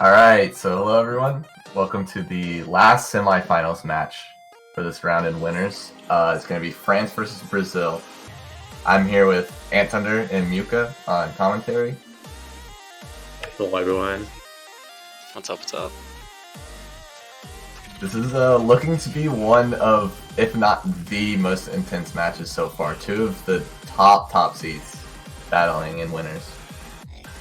Alright, so hello everyone. Welcome to the last semifinals match for this round in winners. It's going to be France versus Brazil. I'm here with Antunder and Muka on commentary. Hello, everyone. What's up, what's up? This is looking to be one of, if not the most intense matches so far. Two of the top seeds battling in winners.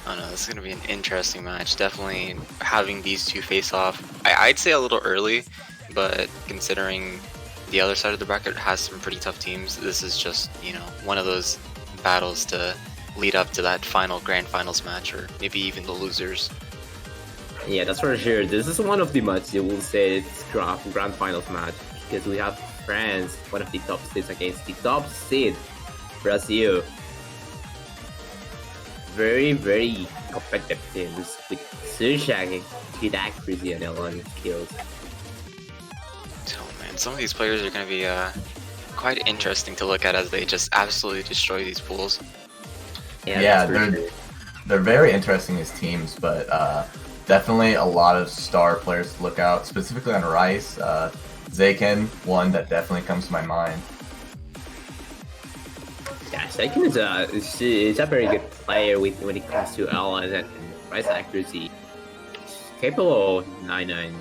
I don't know, this is going to be an interesting match. Definitely having these two face off. I'd say a little early, but considering the other side of the bracket has some pretty tough teams, this is just, one of those battles to lead up to that final grand finals match, or maybe even the losers. Yeah, that's for sure. This is one of the matches you will say it's grand finals match because we have France, one of the top seeds against the top seed, Brazil. Very competitive teams with Sushang, good accuracy and LN skills. So man, some of these players are going to be quite interesting to look at as they just absolutely destroy these pools. Yeah, they're very interesting as teams, but definitely a lot of star players to look out, specifically on Rice. Zaken, one that definitely comes to my mind. Yeah, Zaken is a very good player when it comes to LN and price accuracy. Capable of 99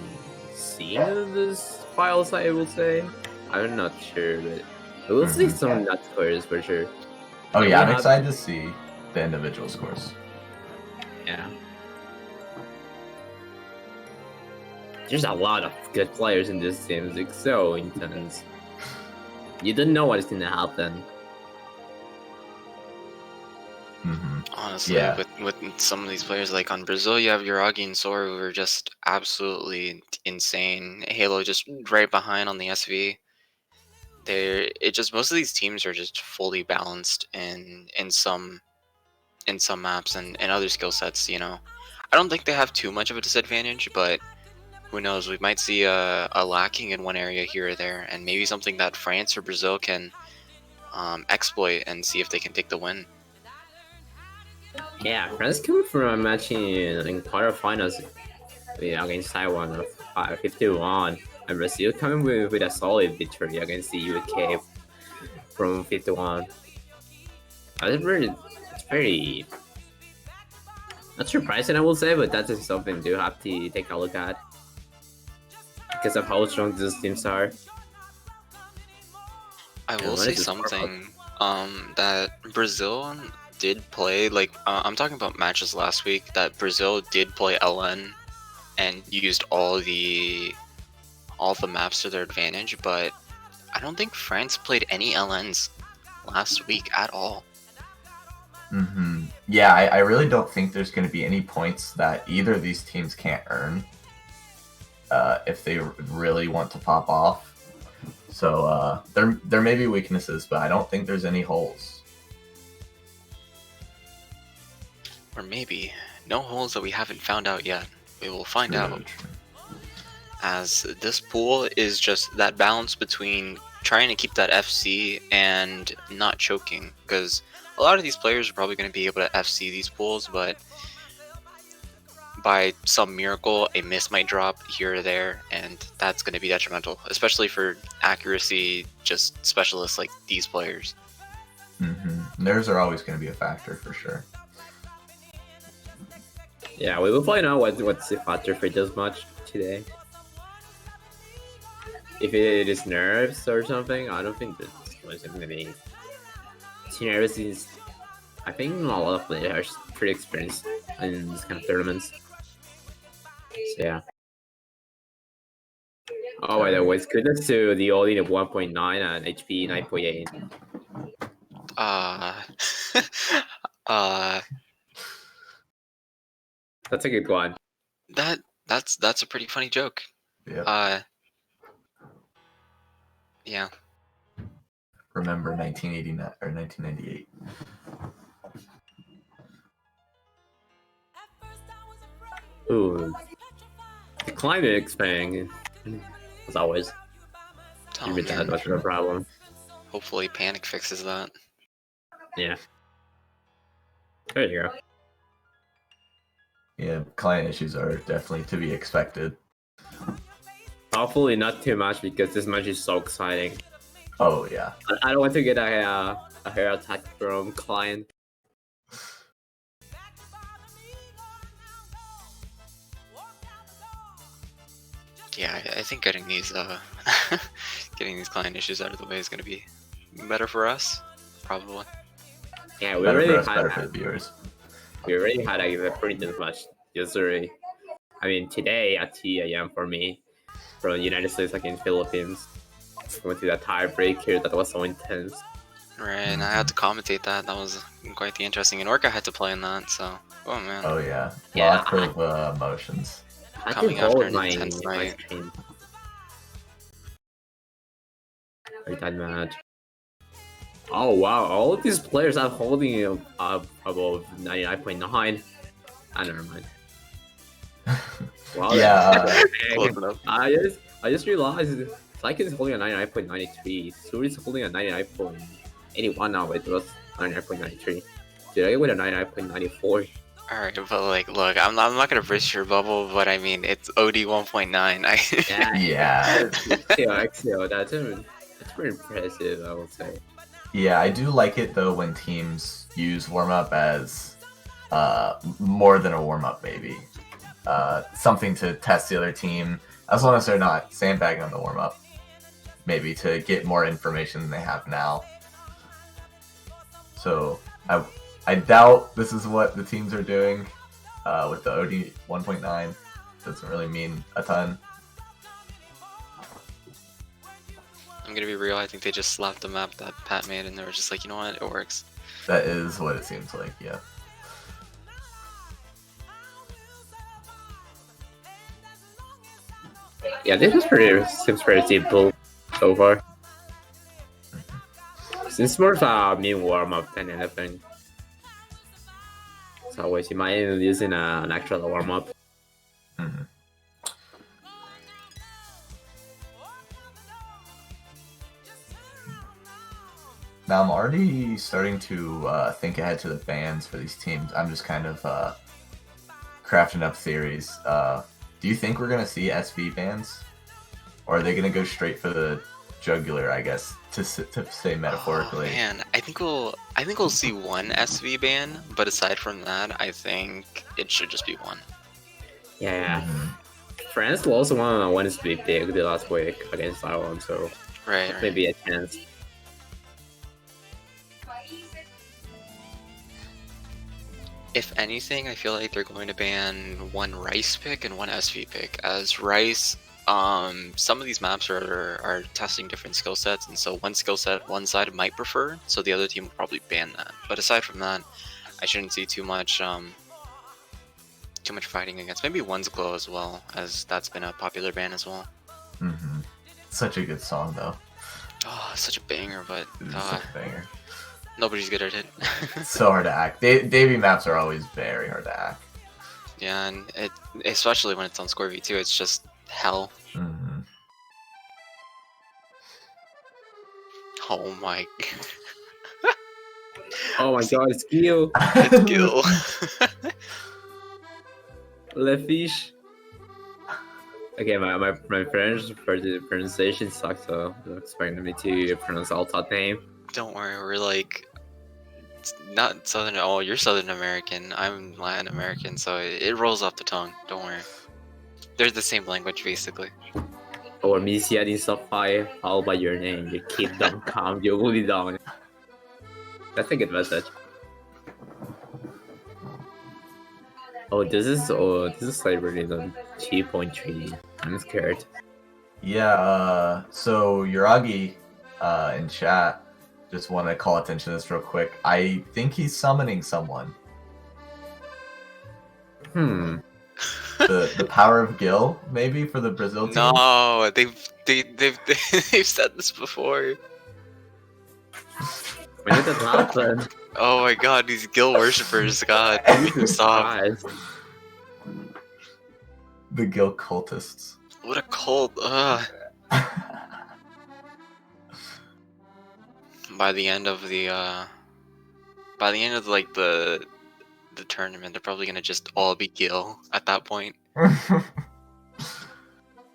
seeing this files, I will say. I'm not sure, but we'll see some nut scores for sure. Oh yeah, I'm excited to see the individual scores. Yeah. There's a lot of good players in this team. It's so intense. You don't know what's gonna happen. Honestly, yeah. with some of these players, like on Brazil, you have Yuragi and Sora who are just absolutely insane. Halo just right behind on the SV. Most of these teams are just fully balanced in some maps and other skill sets. I don't think they have too much of a disadvantage, but who knows? We might see a lacking in one area here or there, and maybe something that France or Brazil can exploit and see if they can take the win. Yeah, France coming from a match in quarterfinals against Taiwan of 51, and Brazil coming with a solid victory against the UK from 51. It's very not surprising, I will say, but that is something you have to take a look at because of how strong these teams are. I will say something that Brazil did play, I'm talking about matches last week, that Brazil did play LN and used all the maps to their advantage, but I don't think France played any LNs last week at all. Yeah, I really don't think there's going to be any points that either of these teams can't earn if they really want to pop off. So there may be weaknesses, but I don't think there's any holes. Or maybe no holes that we haven't found out yet. We will find out. As this pool is just that balance between trying to keep that FC and not choking, because a lot of these players are probably going to be able to FC these pools, but by some miracle a miss might drop here or there, and that's going to be detrimental, especially for accuracy just specialists like these players. Nerves are always going to be a factor for sure. Yeah, we will find out what's the factor for this match today. If it is nerves or something, I don't think this was going to be too nervous. I think a lot of players are pretty experienced in this kind of tournaments. So yeah. Oh, by the way, kudos to the Oli of 1.9 and HP 9.8. That's a good one. That's a pretty funny joke. Yep. Yeah. Remember 1989 or 1998. Ooh. The climate expanding, as always. That much of a problem. Hopefully Panic fixes that. Yeah. There you go. Yeah, client issues are definitely to be expected. Hopefully not too much because this match is so exciting. Oh yeah. I don't want to get a hair attack from client. Yeah, I think getting these getting these client issues out of the way is gonna be better for us, probably. Yeah, we Better for already us, had better for the viewers. a pretty intense match yesterday. I mean today at 2 a.m. for me from the United States against Philippines. Went to that tiebreaker that was so intense. Right, and I had to commentate that. That was quite the interesting. And Orca had to play in that, so oh man. Oh yeah, Yeah, lots of emotions. I Coming can after hold an my intense night. stream. Like that match. Oh wow, all of these players are holding up above 99.9. Ah, never mind. Wow, Yeah, Close enough. I just realized Psyche is holding a 99.93. Suri is holding a 99.81 now, but it was 99.93. Did I get with a 99.94? Alright, but like, look, I'm not gonna burst your bubble, but I mean, it's OD 1.9. Yeah, yeah, XCO, that's pretty impressive, I would say. yeah. I do like it though when teams use warm up as more than a warm up, maybe something to test the other team, as long as they're not sandbagging on the warm up. Maybe to get more information than they have now. So I doubt this is what the teams are doing with the OD 1.9. Doesn't really mean a ton. I'm gonna be real, I think they just slapped the map that Pat made and they were just like, you know what, it works. That is what it seems like, yeah. Yeah, this seems pretty simple so far. Since more of a mean warm up than anything. So we see might end using an actual warm up. Mhm. Now I'm already starting to think ahead to the bans for these teams. I'm just kind of crafting up theories. Do you think we're gonna see SV bans, or are they gonna go straight for the jugular? I guess to say metaphorically. Oh, man, I think we'll see one SV ban, but aside from that, I think it should just be one. Yeah, Mhm. France lost one to be big the last week against Ireland, so Right. maybe a chance. If anything, I feel like they're going to ban one Rice pick and one SV pick. As Rice, some of these maps are testing different skill sets, and so one skill set one side might prefer, so the other team will probably ban that. But aside from that, I shouldn't see too much fighting against. Maybe one's glow as well, as that's been a popular ban as well. Mm-hmm. Such a good song though. Oh, such a banger, but It is such a banger. nobody's good at it. It's so hard to act. Davy maps are always very hard to act. Yeah, and it especially when it's on Score V2, it's just hell. Mm-hmm. Oh my. Oh my god, skill! It's Gil. Le fish. Okay, my French pronunciation sucks, so don't expect me to pronounce all that name. Don't worry, we're like not Southern. Oh, you're Southern American. I'm Latin American, so it rolls off the tongue. Don't worry. They're the same language basically. Or Misia in Sapphire, followed by your name. Your kid don't come, you will be down. That's a good message. Oh, this is Cybernism 2.3. I'm scared. Yeah, so Yuragi in chat, just want to call attention to this real quick. I think he's summoning someone. The power of Gil, maybe, for the Brazil team? No, they've said this before. When did that happen? Oh my god, these Gil worshippers, god. Stop. Guys. The Gil cultists. What a cult. By the end of like the the tournament, they're probably gonna just all be Gil at that point.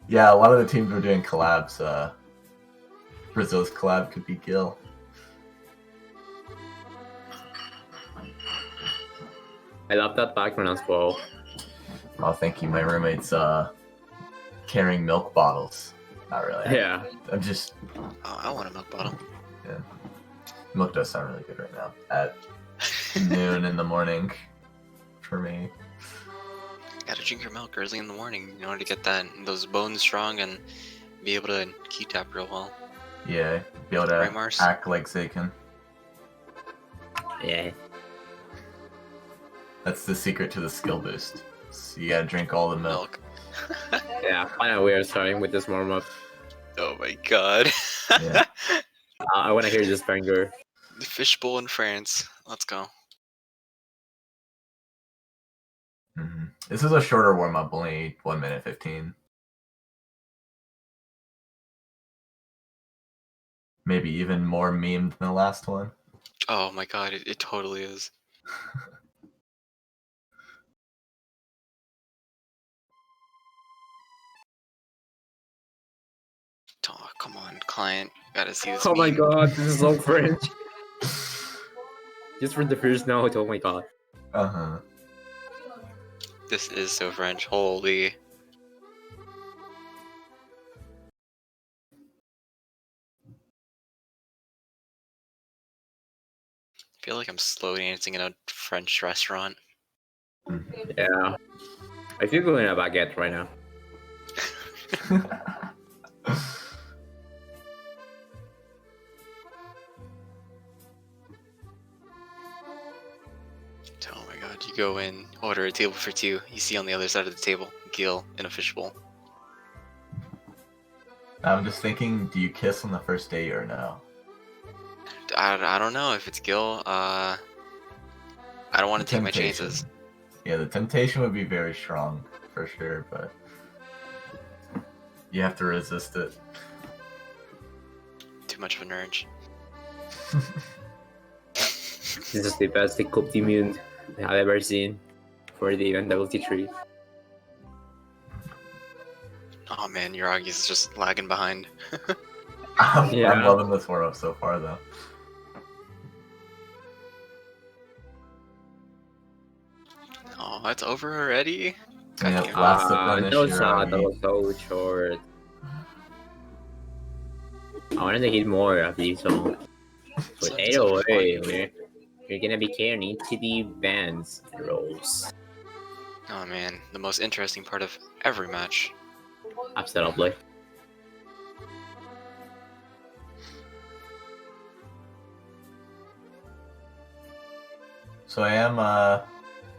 Yeah, a lot of the teams were doing collabs. Brazil's collab could be Gil. I love that background as well. Oh, thank you. My roommate's carrying milk bottles. Not really. Yeah. I'm just. Oh, I want a milk bottle. Yeah. Milk does sound really good right now at noon in the morning for me. Gotta drink your milk early in the morning in order to get those bones strong and be able to key tap real well. Yeah, be able Right, to Mars? act like Zaken. Yeah. That's the secret to the skill boost. So you gotta drink all the milk. Yeah, finally we are starting with this warm-up. Oh my god. Yeah. I want to hear this banger. The fishbowl in France. Let's go. Mm-hmm. This is a shorter warm up, only 1 minute 15. Maybe even more memed than the last one. Oh my god, it totally is. Oh, come on, client. Gotta see this. Oh my meme. god, this is so French. Just for the first note, oh my god. Uh-huh. This is so French. Holy. I feel like I'm slow dancing in a French restaurant. Yeah. I feel going a baguette right now. Oh my god, you go in, order a table for two, you see on the other side of the table, Gil in a fishbowl. I'm just thinking, do you kiss on the first date or no? I don't know if it's Gil, I don't want to take my Temptation. chances. Yeah, the temptation would be very strong, for sure, but you have to resist it. Too much of an urge. This is the best Coupe du Monde I've ever seen for the 4DMWC3. Oh man, Yuragi's just lagging behind. I'm Yeah. loving this warm up so far, though. Oh, it's over already? Yeah, damn. last finish, No Shiragi. shot, that was so short. I wanted to hit more of these songs. But It's so anyway, we're gonna be carrying into the bands roles. Oh man, the most interesting part of every match. Absolutely. So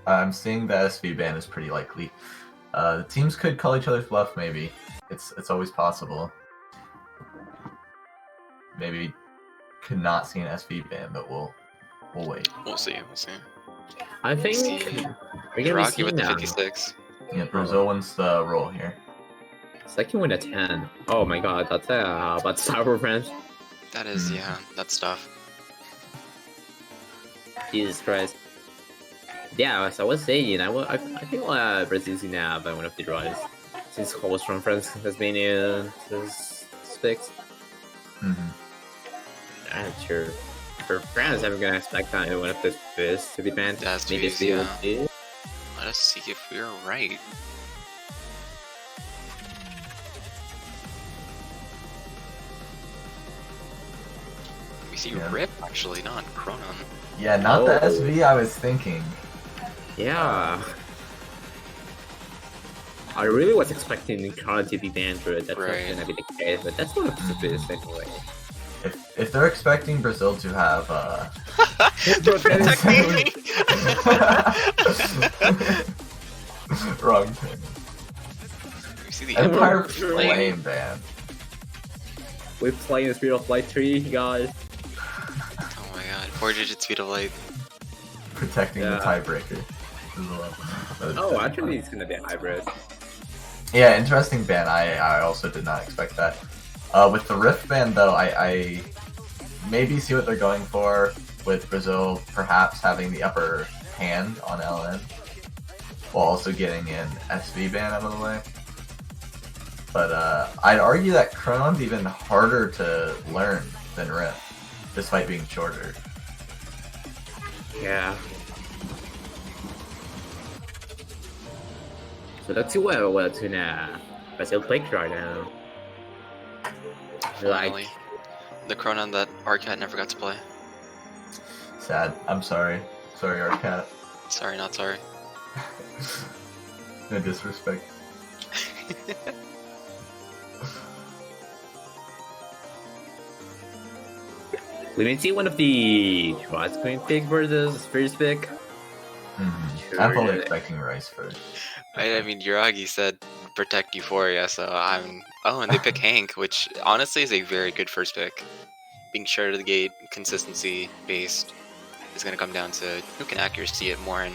I'm seeing the SV ban is pretty likely. The teams could call each other's bluff, maybe. It's always possible. Maybe could not see an SV ban, but we'll wait. We'll see. I think See, we're gonna be Yuragi seeing with the now. 56. Yeah, Brazil wins the roll here. Second win a 10. Oh my god, that's sour friends. That is, yeah, that's tough. Jesus Christ. Yeah, as I was saying, I think Brazil's gonna have one of the draws. Since host from France has been in this fixed. Mm-hmm. I'm not sure. For France, I'm gonna expect one of the first to be banned. That's Maybe easy, yeah. yeah. Let us see if we're right. We see Yeah. Rip actually, not Chronon. Yeah, not the Oh. SV I was thinking. Yeah. I really was expecting Chrono to be banned, but that's Right. not gonna be the case. But that's one of the best anyway. If they're expecting Brazil to have Protect me! wrong thing. We see the Empire Emperor Flame ban. We're playing the Speed of Light 3, guys. Oh my god, 4-digit speed of light. Protecting the Yeah. tiebreaker as well. Oh, actually, it's gonna be a hybrid. Yeah, interesting ban. I also did not expect that. With the Rift ban, though, I maybe see what they're going for with Brazil perhaps having the upper hand on LN, while also getting an SV ban out of the way. But I'd argue that Chronon's even harder to learn than Rift, despite being shorter. Yeah. So let's see what Tuna Brazil picked right now. Finally. The Chronon that Arcat never got to play. Sad. I'm sorry. Sorry, Arcat. Sorry, not sorry. No disrespect. We may see one of the Rice Queen pick versus first pick. Mm-hmm. I'm probably expecting Rice first. I mean, Yuragi said protect Euphoria, so I'm... Oh, and they pick Hank, which honestly is a very good first pick. Being short of the gate, consistency based, is going to come down to who can accuracy it more, and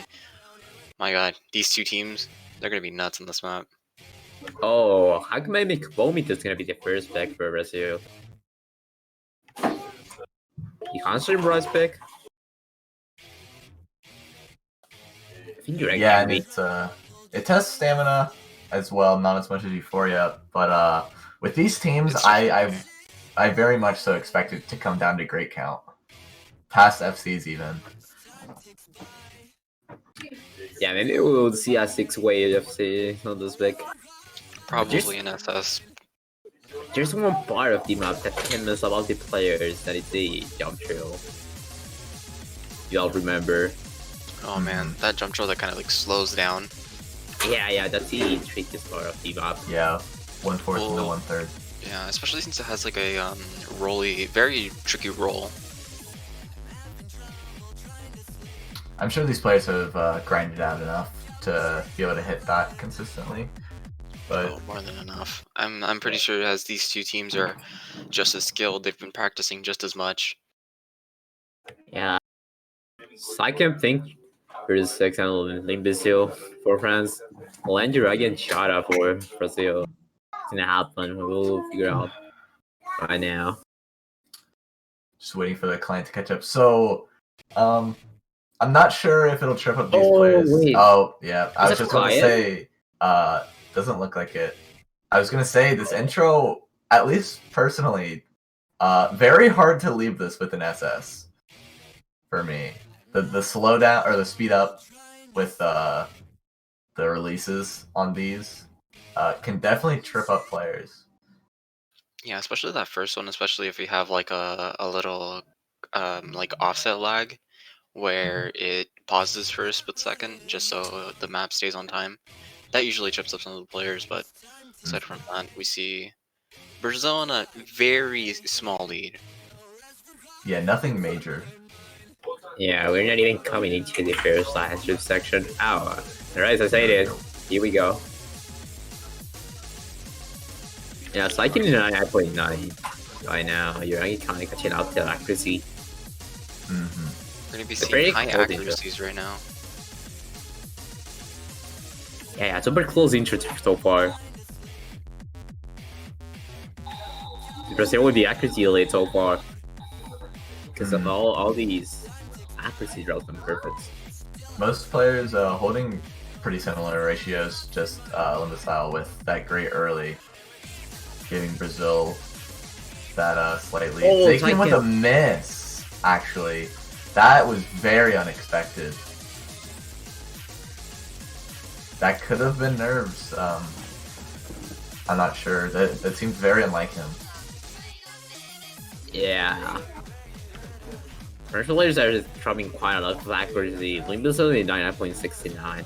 my god, these two teams, they're going to be nuts on this map. Oh, how come I make Vomit is gonna be the first pick for Brazil? You consider Rice pick? I think you're right. Yeah, and it tests stamina as well, not as much as Euphoria, but with these teams, I very much so expect it to come down to great count. Past FCs even. Yeah, maybe we'll see a 6-way FC on this pick. Probably an SS. There's one part of the map that can miss about the players, that is the jump trail. You all remember? Oh man, that jump trail that kind of like slows down. Yeah, that's the trickiest part of the map. Yeah, 1/4 into 1/3. Yeah, especially since it has like a very tricky roll. I'm sure these players have grinded out enough to be able to hit that consistently. But Oh, more than enough. I'm pretty sure as these two teams are just as skilled, they've been practicing just as much. Yeah. So I can think there's 6 and Brazil for France. Land Dragon Chara for Brazil. It's gonna happen. We'll figure out right now. just waiting for the client to catch up. So, I'm not sure if it'll trip up these players. Wait. Oh, yeah. I Is was it just going to say, doesn't look like it. I was going to say this intro, at least personally, very hard to leave this with an SS for me. The slowdown or the speed up with the releases on these can definitely trip up players. Yeah, especially that first one, especially if you have like a little like offset lag where it pauses for a split second just so the map stays on time. That usually trips up some of the players, but aside from that, we see Brazil in a very small lead. Yeah, nothing major. Yeah, we're not even coming into the first last section. Oh, alright, so I say it. Here we go. Yeah, so I can 9.9 right now. You're only kind of catching up to accuracy. Mm-hmm. We're gonna be It's pretty seeing high cold accuracies right now. Yeah, super close intro so far. Brazil with the accuracy lead so far. Because of all these accuracy draws them perfect. Most players holding pretty similar ratios, just Limbo style with that great early, giving Brazil that slight lead. Oh, They came with a miss, actually. That was very unexpected. That could have been nerves. I'm not sure. That seems very unlike him. Yeah. Commercial players are just dropping quite a lot of accuracy. Limbo's only 99.69.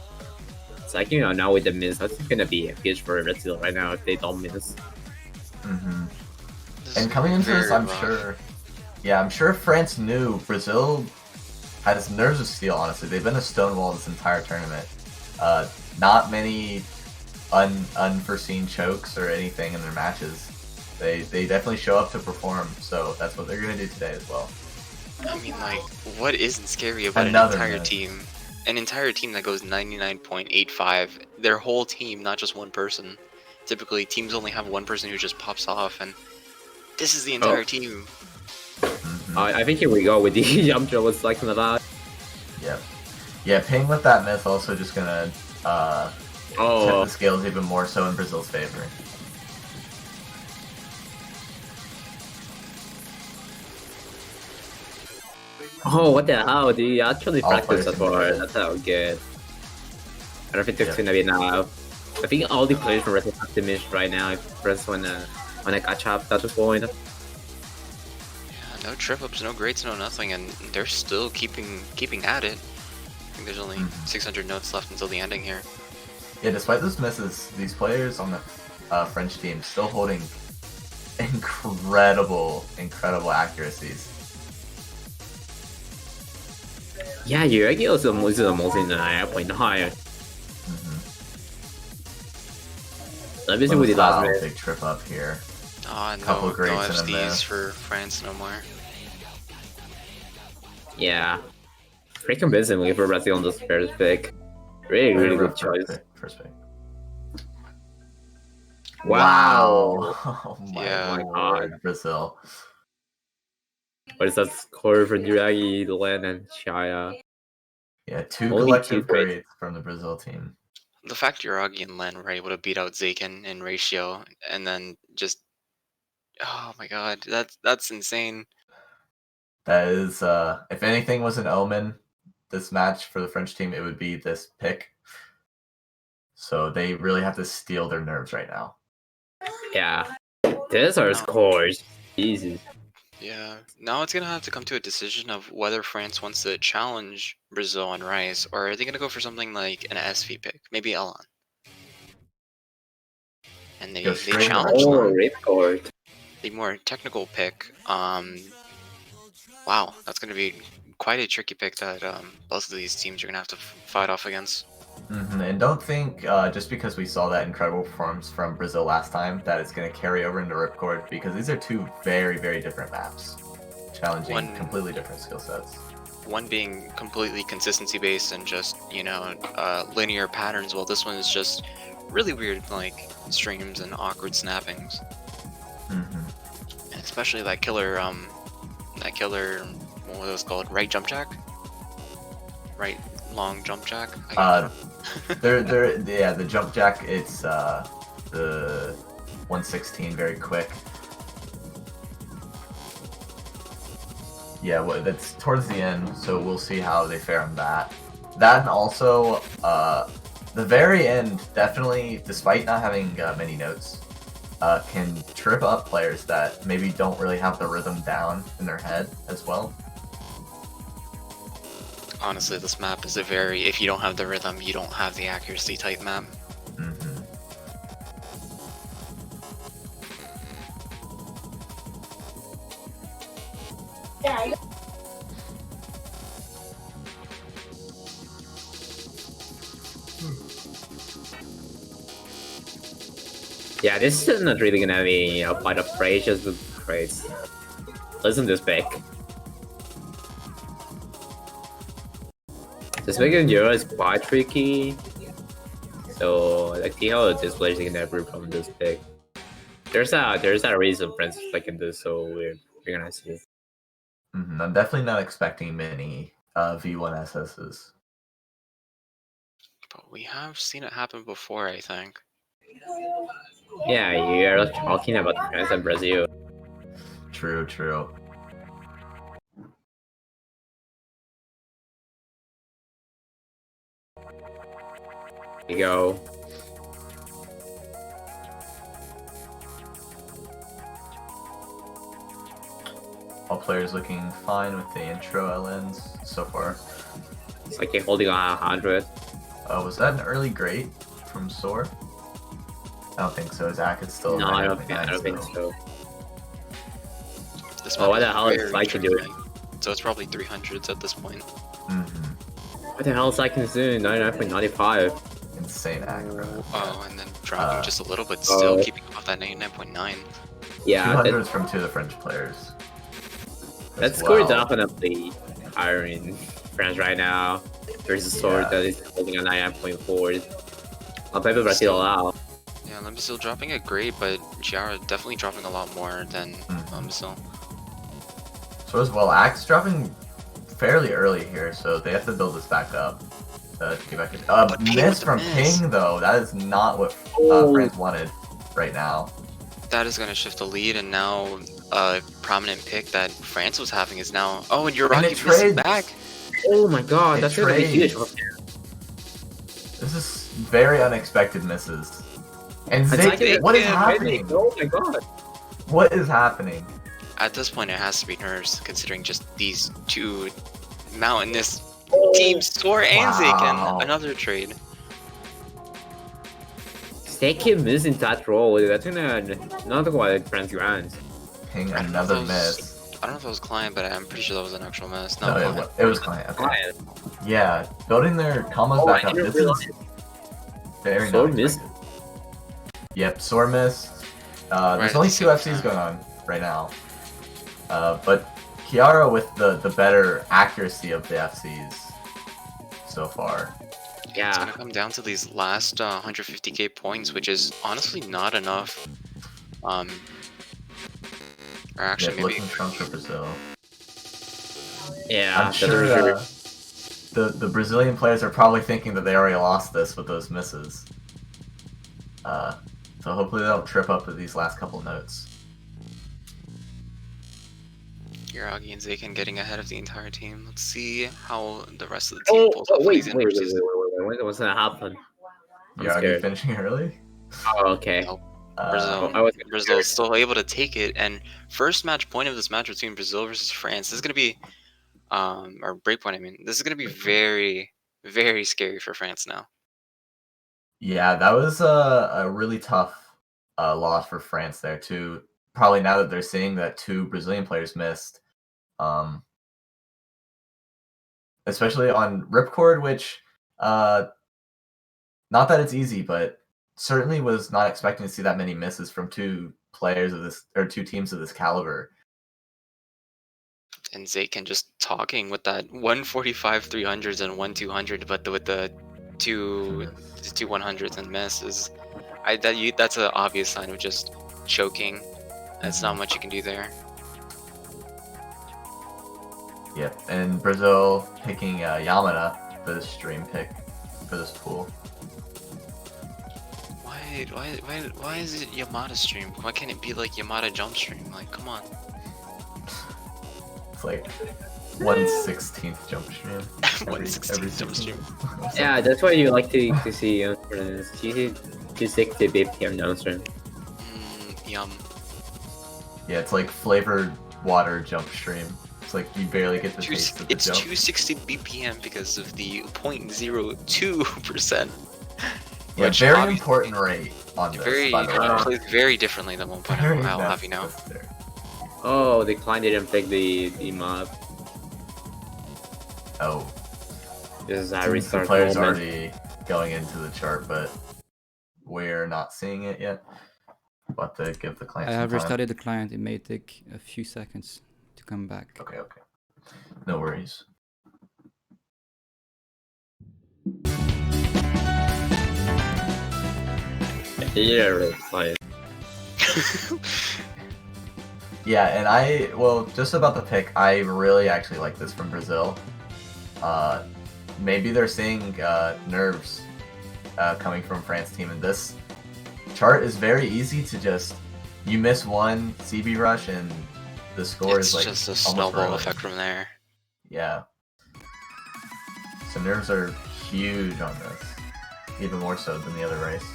So I can now with the miss, that's gonna be huge for Brazil right now if they don't miss. Mm-hmm. And coming into this, I'm sure France knew Brazil had its nerves of steel, honestly. They've been a stonewall this entire tournament. Not many unforeseen chokes or anything in their matches. They definitely show up to perform, so that's what they're going to do today as well. I mean, like, what isn't scary about Another an entire minute. team? An entire team that goes 99.85, their whole team, not just one person. Typically, teams only have one person who just pops off, and this is the entire team. Mm-hmm. I think here we go with the jump drill was like about. Yep. Yeah, ping with that myth also just gonna tip the scales even more so in Brazil's favor. Oh, what the hell, dude? You actually All practiced players that far. committed. That's how good. I don't think it's gonna be enough. I think all the players from Resident have to miss right now if first wanna catch up at this point. Yeah, no trip ups, no grades, no nothing, and they're still keeping at it. I think there's only 600 notes left until the ending here. Yeah, despite those misses, these players on the French team still holding incredible accuracies. Yeah, Yuragi also moves the most in the 9.9. Let me see what the last minute. Big trip up here. No FDs for France no more. Yeah. Pretty convincingly for Brazil on this first pick. Really good choice. First pick. Wow. Oh my God. Brazil. What is that score for Yuragi, Len, and Chaya? Yeah, two collective grades from the Brazil team. The fact Yuragi and Len were able to beat out Zaken in ratio, and then just, oh my god, that's insane. That is, if anything was an omen, this match for the French team, it would be this pick. So they really have to steal their nerves right now. Yeah, these are scores. Jesus. Yeah, now it's gonna have to come to a decision of whether France wants to challenge Brazil on Rice, or are they gonna go for something like an SV pick, maybe Elan. And they challenge them. Ripcord. The more technical pick. Wow, that's gonna be quite a tricky pick that both of these teams are gonna have to fight off against. And don't think just because we saw that incredible performance from Brazil last time that it's going to carry over into Ripcord, because these are two very different maps, challenging completely different skill sets. One being completely consistency based and just, you know, linear patterns, while this one is just really weird, like streams and awkward snappings. And especially that killer, what was it called? Right jump jack? Right long jump jack? The jump jack, it's the 116, very quick. Yeah, well, that's towards the end, so we'll see how they fare on that. That, and also the very end, definitely, despite not having many notes, can trip up players that maybe don't really have the rhythm down in their head as well. Honestly, this map is if you don't have the rhythm, you don't have the accuracy type map. Yeah, this is not really gonna be a fight of precious with crates. Listen to this pick. This pick in Euro is quite tricky. So like see how this player is gonna improve from this pick. There's a reason France is picking this so weird. You're gonna see. I'm definitely not expecting many V1 SSs. But we have seen it happen before, I think. Yeah, you are talking about France and Brazil. True. Here you go. All players looking fine with the intro LNs so far. It's like you're holding on 100. Was that an early grade from Soar? I don't think so. Zach is still. No, I don't think so. This what the hell is Syken doing? So it's probably 300s at this point. What the hell is Syken doing? 99.95. Insane aggro. Oh, and then dropping just a little, but still keeping up that 99.9. Yeah, 200s from two of the French players. That score is definitely higher in France right now. There's a sword that is holding a 99.4. I'll play with Brazil out. Yeah, Lembasil dropping a grade, but Chiara definitely dropping a lot more than Lembasil. So as well, Axe dropping fairly early here, so they have to build this back up. To get back in. Ping Miss with the from miss. Ping though. That is not what France wanted right now. That is gonna shift the lead, and now a prominent pick that France was having is now. Oh, and you're And Rocky it missing trades. back. Oh my god, It that's gonna be huge. trades. This is very unexpected misses. And It's Zeke, like what is yeah, happening? Oh my god. What is happening? At this point, it has to be nerves, considering just these two mountainous Oh. teams, Score and Zeke, Wow. and another trade. They keep missing that roll. That's gonna not go like France grants. Ping I don't know if another that was- miss. I don't know if it was client, but I'm pretty sure that was an actual miss. No, No, client. it was client. Okay. Client. Yeah, building their combos Oh, back I up. didn't This realize. is very Sword not missed. expected. Yep, Soar missed. Right There's at only the two same FCs time. going on right now. But Kiara with the better accuracy of the FCs so far. It's Yeah. gonna come down to these last 150k points, which is honestly not enough. Or actually, Yeah, maybe looking strong for Brazil. Yeah. I'm sure the Brazilian players are probably thinking that they already lost this with those misses. So hopefully they don't trip up with these last couple notes. Hiragi and Zaken getting ahead of the entire team. Let's see how the rest of the team pulls off wait, these wait, inverses. what's gonna happen? I'm You're already scared. finishing early? Oh, okay. Nope. Uh, Brazil is still able to take it, and first match point of this match between Brazil versus France. This is gonna be, or breakpoint. I mean, this is gonna be very, very scary for France now. Yeah, that was a really tough loss for France there too. Probably now that they're seeing that two Brazilian players missed, especially on Ripcord, which not that it's easy, but certainly was not expecting to see that many misses from two players of this or two teams of this caliber. And Zaken just talking with that 145 300s and 1 200, but with the two 100s and misses. That's an obvious sign of just choking. That's not much you can do there. Yep, and Brazil picking Yamada, the stream pick for this pool. Why is it Yamada stream? Why can't it be like Yamada jump stream? Like, come on. It's like 1/16th jump stream. 1/16th jump stream. Yeah, that's why you like to see it's easy to stick to BIP here downstream. Yum. Yeah, it's like flavored water jump stream. It's like you barely get the taste of the It's jump. 260 BPM because of the 0.02%. Yeah, which very obviously- important rate on this, Very by the way. plays very differently than 1.0. Very I'll have you know. necessary. Oh, the client didn't pick the mob. Oh, This is a seems the restart player's moment. already going into the chart, but we're not seeing it yet. We'll have to give the client I some have time. restarted the client. It may take a few seconds to come back. Okay. No worries. Yeah, client. Yeah, and just about the pick, I really actually like this from Brazil. Maybe they're seeing nerves coming from France team, and this chart is very easy to just, you miss one CB rush and the score It's is like just a almost snowball ruined. effect from there. Yeah. So nerves are huge on this, even more so than the other race.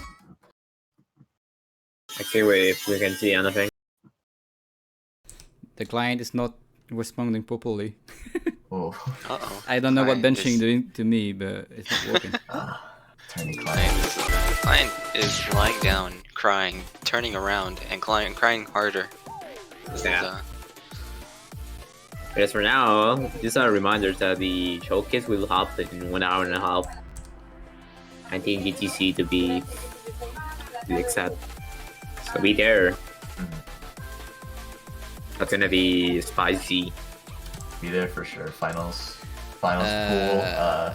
Actually, wait, if we can see anything. The client is not responding properly. Oh, Uh-oh. I don't know what Client benching is- doing to me, but it's not working. tiny Client client. client is lying down, crying, turning around, and client crying harder. This is, Yeah. But as for now, these are reminders that the showcase will happen in 1 hour and a half. I think GTC to be accept. So be there. That's gonna be spicy. Be there for sure. Finals pool. I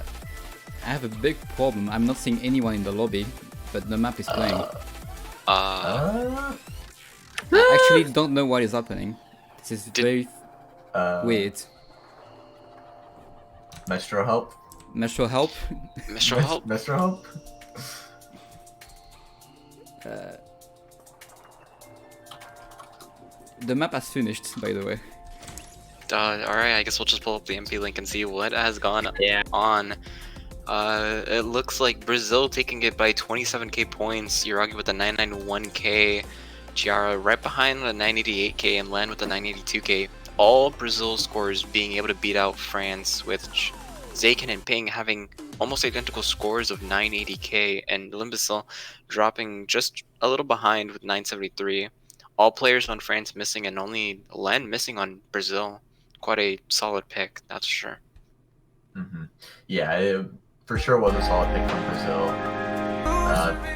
have a big problem. I'm not seeing anyone in the lobby, but the map is playing. I actually don't know what is happening. This is very weird. Mestro help. Metro help. Mistral help. Mestro help. The map has finished, by the way. Alright, I guess we'll just pull up the MP link and see what has gone Yeah. on. It looks like Brazil taking it by 27k points, Uragi with the 991k, Chiara right behind the 988k, and Len with the 982k. All Brazil scores being able to beat out France, with Zaken and Ping having almost identical scores of 980k, and Limbicil dropping just a little behind with 973. All players on France missing, and only Len missing on Brazil. Quite a solid pick, that's for sure. Yeah, it for sure was a solid pick from Brazil.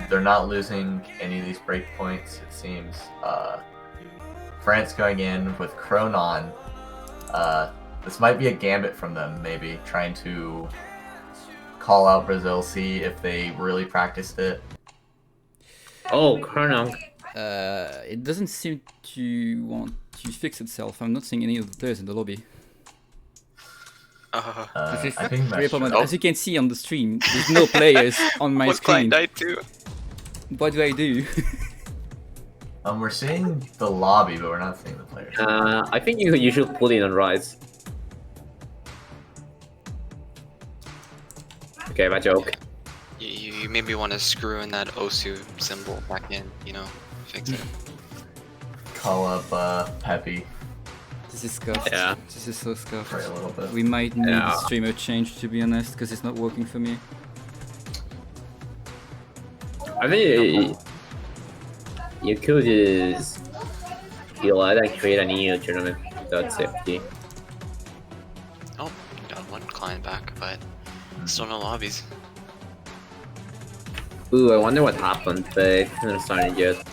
They're not losing any of these break points, it seems. France going in with Chronon. This might be a gambit from them, maybe, trying to call out Brazil, see if they really practiced it. Oh, Chronon. It doesn't seem to want to fix itself. I'm not seeing any of the players in the lobby. This is I think very Mestro. problematic. As you can see on the stream, there's no players on my What screen. client died too? What do I do? We're seeing the lobby, but we're not seeing the players. I think you should put it on Rise. Okay, bad joke. You maybe want to screw in that Osu symbol back in, you know, fix it. Call up Peppy This is scuffed. Yeah. This is so scuffed. for a little bit. We might need Yeah. a streamer change, to be honest, because it's not working for me. I think you could just and create a new tournament without safety. Oh, got one client back, but still no lobbies. Ooh, I wonder what happened, but it's not started yet.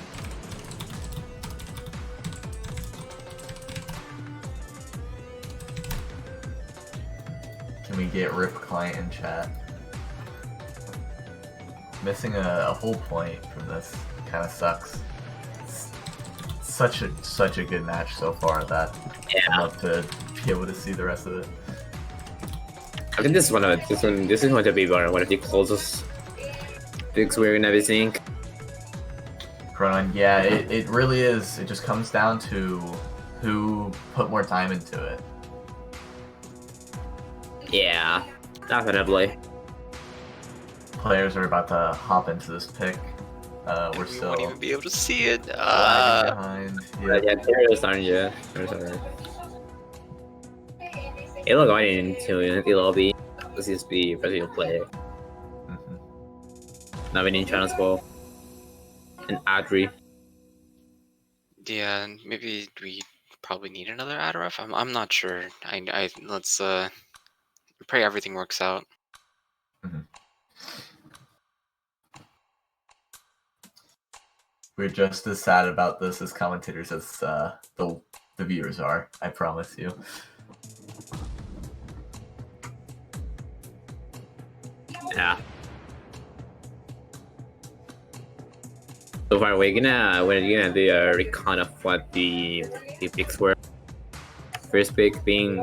Can we get RIP client in chat? Missing a whole point from this kind of sucks. It's such a good match so far that I'd love to be able to see the rest of it. I think this is going to be one of the closest picks we're gonna be seeing. Chronon, yeah, it really is. It just comes down to who put more time into it. Yeah, definitely. Players are about to hop into this pick. We're We still won't even be able to see it. lagging behind. But yeah, Terror's starting yet. It'll go into the lobby. This is the Brazil player. Not in China as well. And Adri. Yeah, and maybe we probably need another Adaref. I'm not sure. I let's pray everything works out. We're just as sad about this as commentators as the viewers are. I promise you. Yeah. So far, we're gonna do a recon of what the picks were. First pick being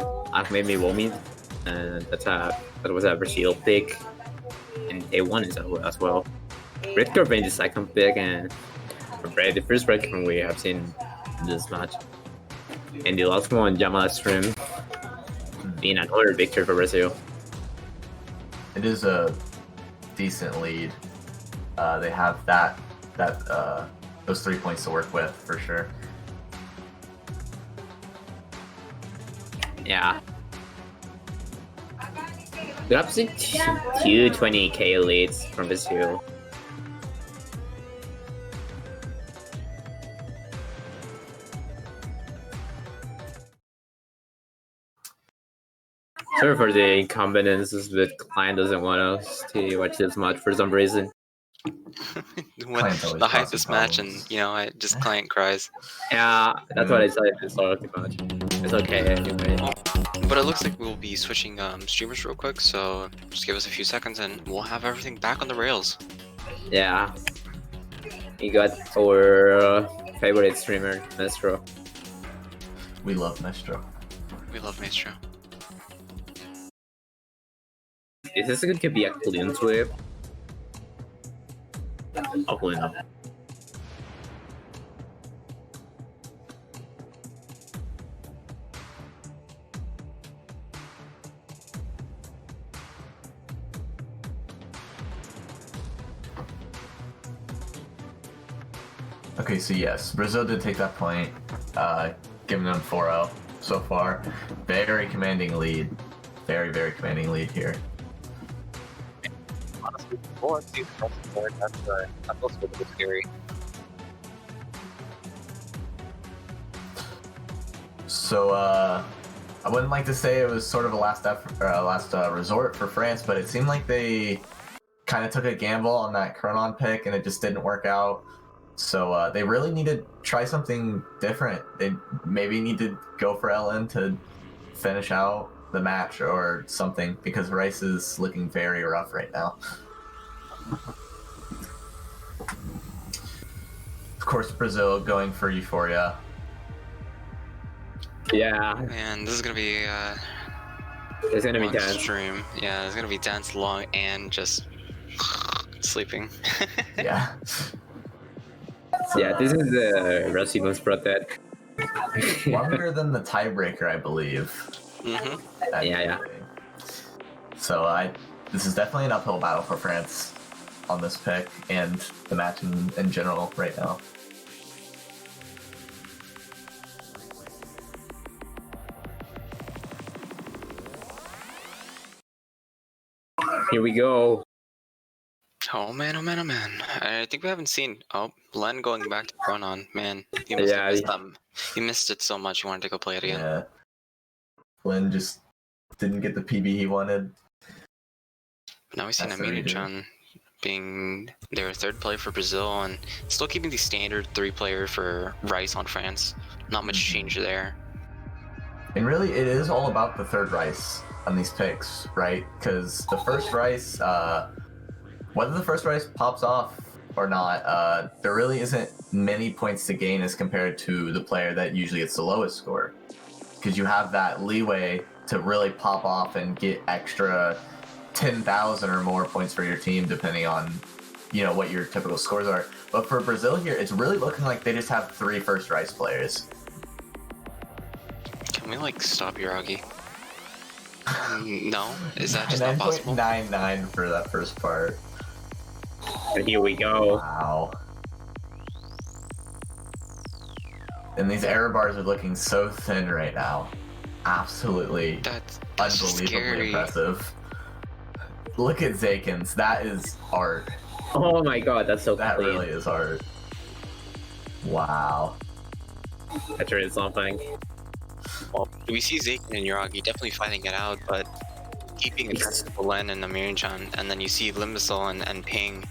maybe Womid, and that was a Brazil pick, and they won it as well. Red Corvin the second pick, and the first break we have seen this match, and the last one Jamal Stream being another victory for Brazil. It is a decent lead. They have those 3 points to work with for sure. Yeah. We're up to 220k leads from Brazil. Sorry for the inconveniences, but client doesn't want us to watch this match for some reason. When Client's always the causing hypest match, and problems. you know, client cries. Yeah, that's what I said at the start of the match. It's okay anyway. But it looks like we'll be switching streamers real quick, so just give us a few seconds and we'll have everything back on the rails. Yeah. We got our favorite streamer, Mestro. We love Mestro. We love Maestro. Is this going to be a clean sweep? Hopefully not. Okay, so yes, Brazil did take that point, giving them 4-0 so far. Very commanding lead. Very, very commanding lead here. Honestly, we'll see the rest of the board. That's also a little scary. So, I wouldn't like to say it was sort of a last resort for France, but it seemed like they kind of took a gamble on that Cronon pick, and it just didn't work out. So they really need to try something different. They maybe need to go for LN to finish out the match or something, because Rice is looking very rough right now. Of course, Brazil going for Euphoria. Yeah, And this is gonna be it's gonna be long tense. stream. Yeah, it's gonna be tense, long, and just sleeping. Yeah. Yeah, this is the Racimos protect. Longer than the tiebreaker, I believe. Mm-hmm. Yeah. So this is definitely an uphill battle for France on this pick and the match in general right now. Here we go. Oh man, oh man, oh man. I think we haven't seen. Oh, Len going back to Cronon. Man, you must have missed them. You missed it so much. You wanted to go play it again. Yeah. Lin just didn't get the PB he wanted. Now we see Namiri-chan being their third player for Brazil and still keeping the standard 3-player for Rice on France. Not much change there. And really, it is all about the third Rice on these picks, right? Because the first Rice, whether the first Rice pops off or not, there really isn't many points to gain as compared to the player that usually gets the lowest score. Because you have that leeway to really pop off and get extra 10,000 or more points for your team, depending on, what your typical scores are. But for Brazil here, it's really looking like they just have 3 first Rice players. Can we stop Yuragi? No? Is that just not possible? 9.99 for that first part. And here we go. Wow. And these error bars are looking so thin right now. Absolutely That's unbelievably scary. impressive. Look at Zakins. That is art. Oh my god, that's so That clean. really is art. Wow. That's really something. Well, we see Zakin and Yuragi definitely fighting it out, but keeping it to Len and Namiri-chan, and then you see Limassol and Ping.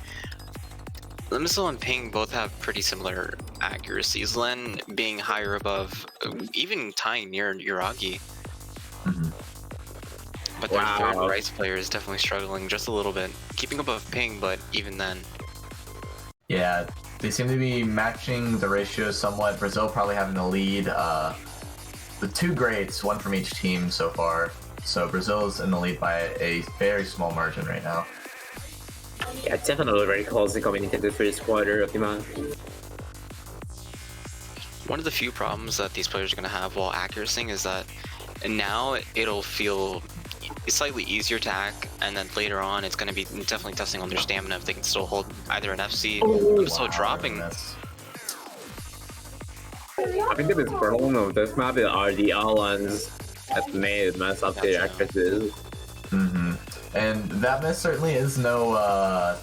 Limassol and Ping both have pretty similar accuracies. Len being higher above, even tying near Yuragi. Mm-hmm. But their third Rice player is definitely struggling just a little bit. Keeping above Ping, but even then. Yeah, they seem to be matching the ratios somewhat. Brazil probably having the lead with 2 greats, 1 from each team so far. So Brazil's in the lead by a very small margin right now. Yeah, definitely very close coming into the first quarter of the month. One of the few problems that these players are going to have while accuracying is that now it'll feel slightly easier to hack, and then later on it's going to be definitely testing on their stamina if they can still hold either an FC. So dropping. I think the biggest problem of this map are the Alans that made mess up their accuracies. Mm-hmm. And that miss certainly is no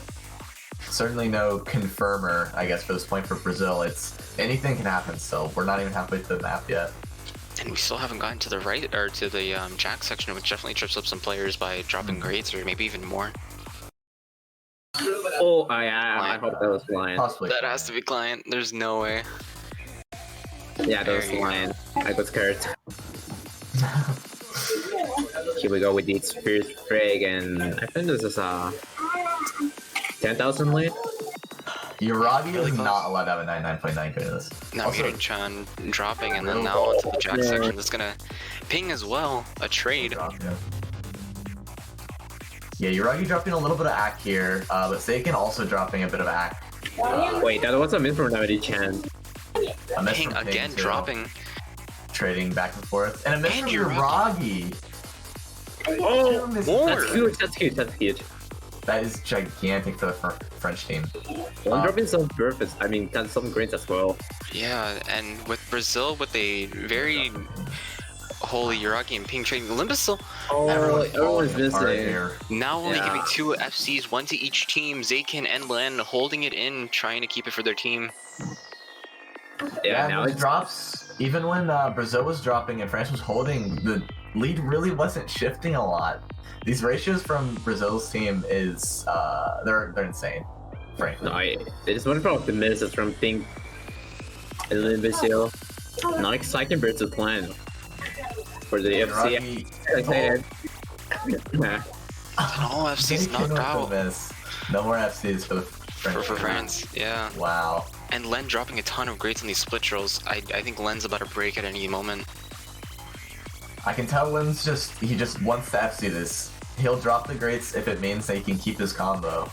confirmer, I guess, for this point for Brazil. It's anything can happen still. We're not even halfway through the map yet. And we still haven't gotten to the right or to the jack section, which definitely trips up some players by dropping grades or maybe even more. Oh, I hope that was Lion. Possibly. That has to be client. There's no way. Yeah, that was Lion. I got scared. Here we go with the first frag, and I think this is a 10,000 lead. Yuragi is not allowed to have a 99.9 to this. Namiri-chan dropping, and then now onto the jack section. That's gonna Ping as well. A trade. Yeah, Yuragi dropping a little bit of Ack here, but Seiken also dropping a bit of Ack. Wait, that was a miss from Navity Chan. A miss Ping from again, Ping, too. dropping. Trading back and forth. And a miss And from Yuragi. Oh, more. That's huge, that's huge, that's huge. That is gigantic for the French team. One dropping some purpose, I mean, that's some greens as well. Yeah, and with Brazil, with a very holy Yuragi and Ping trading, Limbus Oh, everyone's missing. Here. now only Yeah. giving 2 FCs, 1 to each team. Zaykin and Len holding it in, trying to keep it for their team. Yeah, And now those it's drops, even when Brazil was dropping and France was holding, the lead really wasn't shifting a lot. These ratios from Brazil's team is they're insane, frankly. no, they just went from the misses from Pink and Limbus. Not exciting versus plan for the FC. Yuragi, Excited. Yeah. And all FCs Zaykin knocked with the out miss. No more FCs for the French. for France. Yeah. Wow. And Len dropping a ton of greats in these split drills. I think Len's about to break at any moment. I can tell Lim's he just wants to FC this. He'll drop the greats if it means that he can keep his combo.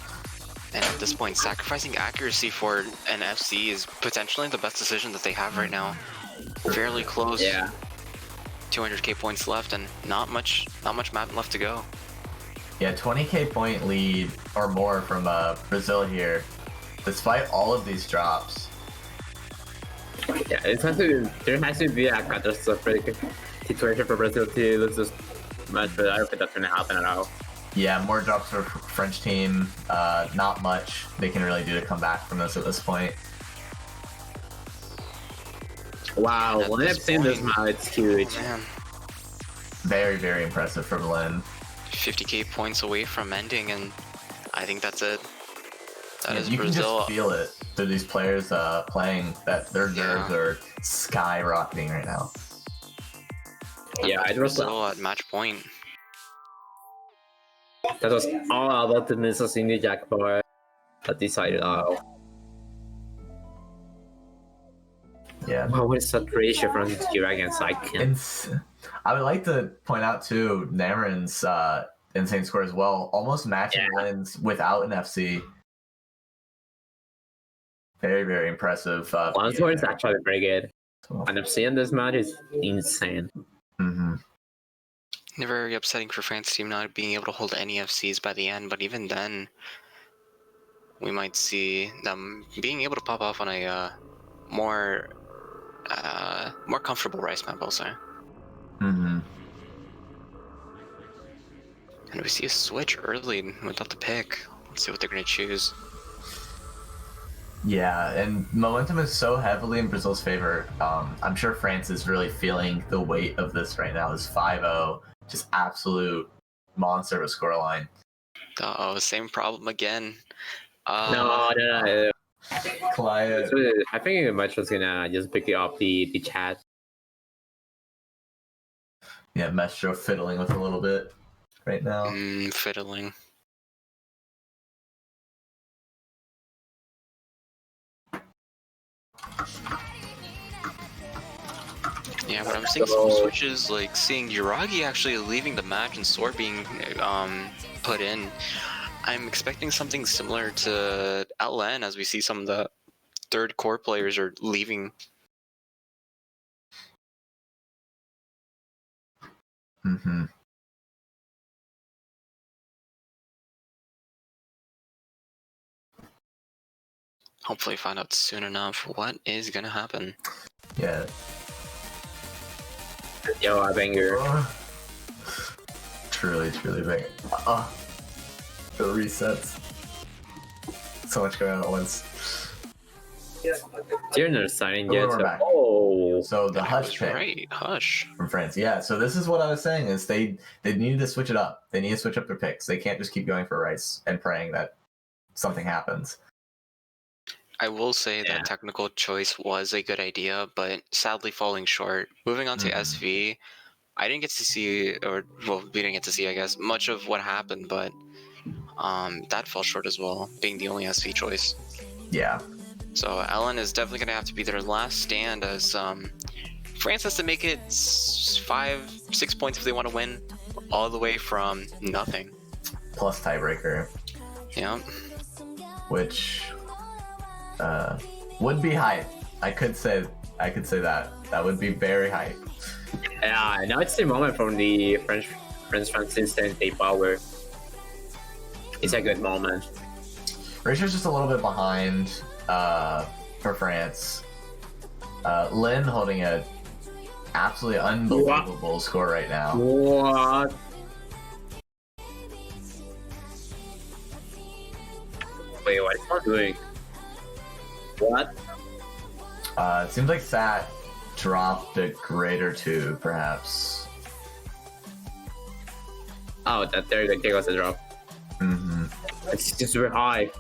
And at this point, sacrificing accuracy for an FC is potentially the best decision that they have right now. Fairly close. Yeah. 200k points left and not much map left to go. Yeah, 20k point lead or more from Brazil here, despite all of these drops. Yeah, there has to be a catastrophic situation for Brazil to lose this match, but I don't think that's gonna happen at all. Yeah, more drops for French team. Not much they can really do to come back from this at this point. Wow, At when this I've seen this point- match, it's huge. Oh, man, Very, very impressive from Lin. 50k points away from ending, and I think that's it. That Yeah, is you Brazil. can just feel it through these players playing that their nerves Yeah. are skyrocketing right now. Yeah, it was Brazil at match point. that was all about the misses in the jackpot that decided out. Yeah. Wow, what is that ratio from Yuragi and Saiken? And I would like to point out too, Naren's insane score as well, almost matching Lin's without an FC. Very, very impressive. One score is actually very good. So, And I've seen this match is insane. Very upsetting for France team not being able to hold any FCs by the end, but even then, we might see them being able to pop off on a more comfortable rice map, I'll say. Mm-hmm. And we see a switch early without the pick. Let's see what they're gonna choose. Yeah, and momentum is so heavily in Brazil's favor. I'm sure France is really feeling the weight of this right now. This 5-0, just absolute monster of a scoreline. Uh-oh, same problem again. No. Client. I think the match was gonna just pick up the chat. Yeah, Mestro fiddling with a little bit right now. Fiddling. Yeah, but I'm seeing some switches, like seeing Yuragi actually leaving the match and Sword being put in. I'm expecting something similar to LN as we see some of the third core players are leaving. Mm-hmm. Hopefully find out soon enough what is gonna happen. Yeah. Yo, I banger. Truly big. The resets. So much going on at once. You're not signing Oh, yet. we're So, back. oh, So the That Hush was pick right, Hush. from France. Yeah, so this is what I was saying is they needed to switch it up. They need to switch up their picks. They can't just keep going for Rice and praying that something happens. I will say Yeah. that technical choice was a good idea, but sadly falling short. Moving on to SV, I didn't get to see, or well, we didn't get to see, I guess, much of what happened, but that fell short as well, being the only SV choice. Yeah. So Ellen is definitely going to have to be their last stand, as France has to make it 5-6 points if they want to win, all the way from nothing. plus tiebreaker, Yeah. which would be hype. I could say that. That would be very hype. Yeah, now it's the moment from the French Francis Day Power. It's a good moment. Rachel's just a little bit behind for France. Lynn holding a absolutely unbelievable score right now. What? Wait, what is he doing? What? It seems like Sat dropped a grade or two, perhaps. Oh, there goes a drop. Mm-hmm. It's just super high.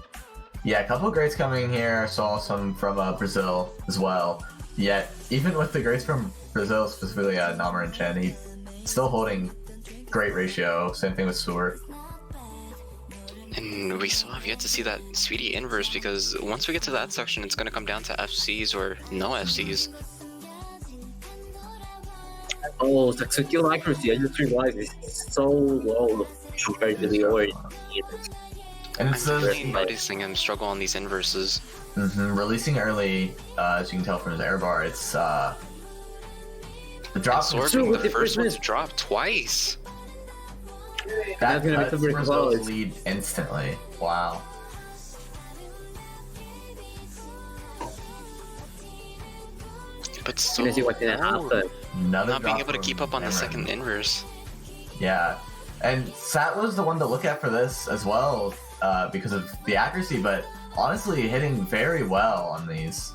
Yeah, a couple of grades coming in here. Saw some from Brazil as well. Yet, even with the grades from Brazil, specifically Namor and Chen, he's still holding great ratio. Same thing with Sur. And we still have yet to see that Sweetie inverse, because once we get to that section, it's going to come down to FCs or no FCs. Oh, skill accuracy, I just realized it's so low compared to the origin. And I'm it's definitely noticing him struggle on these inverses. releasing early, as you can tell from his air bar, it's the drop. Sword being the first one to drop twice. That gonna cuts be super Brazil's close. lead instantly. Wow. But still, Let's see what's gonna happen. Another not being drop able to from keep up on the Cameron. second inverse. Yeah, and Sat was the one to look at for this as well, because of the accuracy, but honestly hitting very well on these.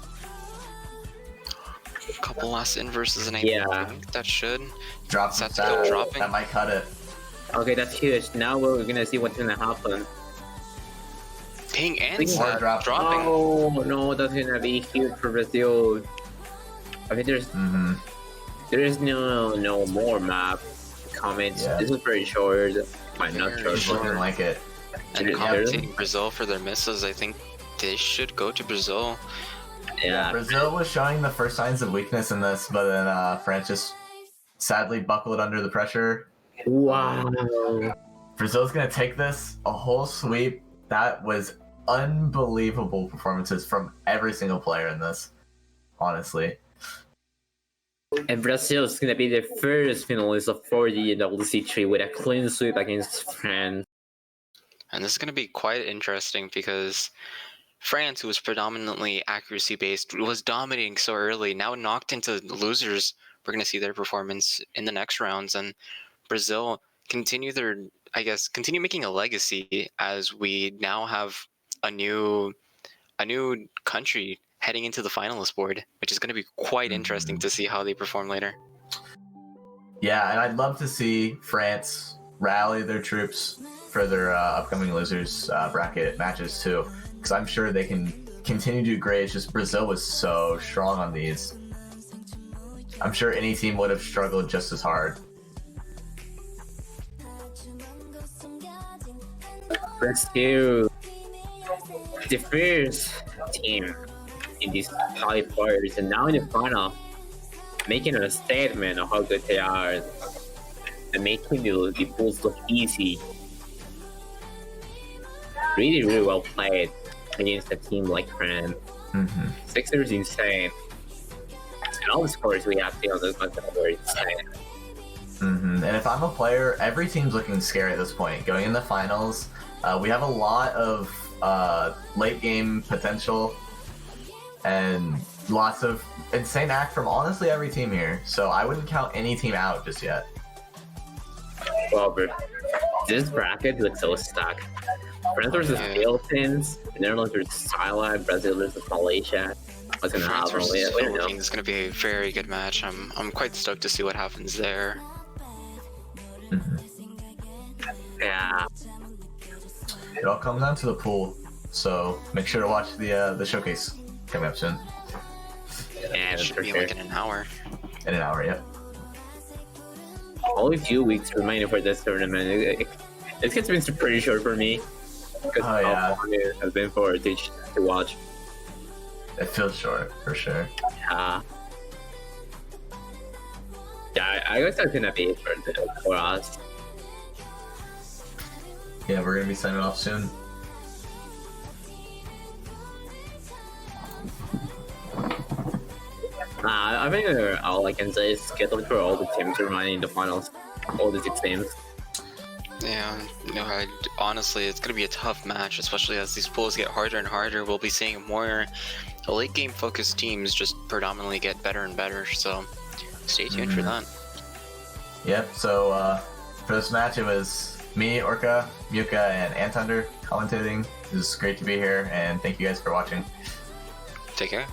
A couple last inverses, and I Yeah. think that should. Drop Sat's Sat, still dropping. that might cut it. Okay, that's huge. Now we're gonna see what's gonna happen. Ping and More Sat drop. dropping. Oh no, that's gonna be huge for Brazil. I think there is no more map comments. Yeah. This is very short. Might not Very short. It's looking like it. And Yeah. commentating Brazil for their misses, I think they should go to Brazil. Yeah. Brazil was showing the first signs of weakness in this, but then France just sadly buckled under the pressure. Wow. Brazil's gonna take this a whole sweep. That was unbelievable performances from every single player in this, honestly. And Brazil is gonna be the first finalist of 4DMWC3 with a clean sweep against France. And this is going to be quite interesting because France, who was predominantly accuracy based, was dominating so early. Now knocked into losers, we're going to see their performance in the next rounds. And Brazil continue making a legacy as we now have a new country heading into the finalist board, which is going to be quite interesting to see how they perform later. Yeah, and I'd love to see France rally their troops for their upcoming losers bracket matches too, because I'm sure they can continue to do great. It's just Brazil was so strong on these. I'm sure any team would have struggled just as hard. Brazil, the first team in these qualifiers, and now in the final, making a statement of how good they are and making the pools look easy. Really, really well played against a team like France. Sixers insane. And all the scores we have seen on this match are insane. And if I'm a player, every team's looking scary at this point. Going in the finals, we have a lot of late game potential and lots of insane act from honestly every team here. So I wouldn't count any team out just yet. Well, but this bracket looks so stacked. France versus Philippines, Netherlands versus Thailand, Brazil versus Malaysia. What's gonna France happen? versus We don't know. Philippines is going to be a very good match. I'm quite stoked to see what happens there. Yeah. It all comes down to the pool, so make sure to watch the showcase coming up soon. Yeah, It should for be sure. like in an hour. In an hour, yep. Only a few weeks remaining for this tournament. It gets been pretty short for me. Because Oh, yeah. how long it has been for Teach to watch. It feels short, for sure. Yeah, I guess that's gonna be it for us. Yeah, we're gonna be signing off soon. I think all I can say is get lucky for all the teams remaining in the finals. All the 6 teams. Yeah, honestly, it's gonna be a tough match, especially as these pools get harder and harder. We'll be seeing more late game focused teams just predominantly get better and better. So stay tuned for that. Yep. So for this match, it was me, Orca, Muka, and Antunder commentating. It was great to be here, and thank you guys for watching. Take care.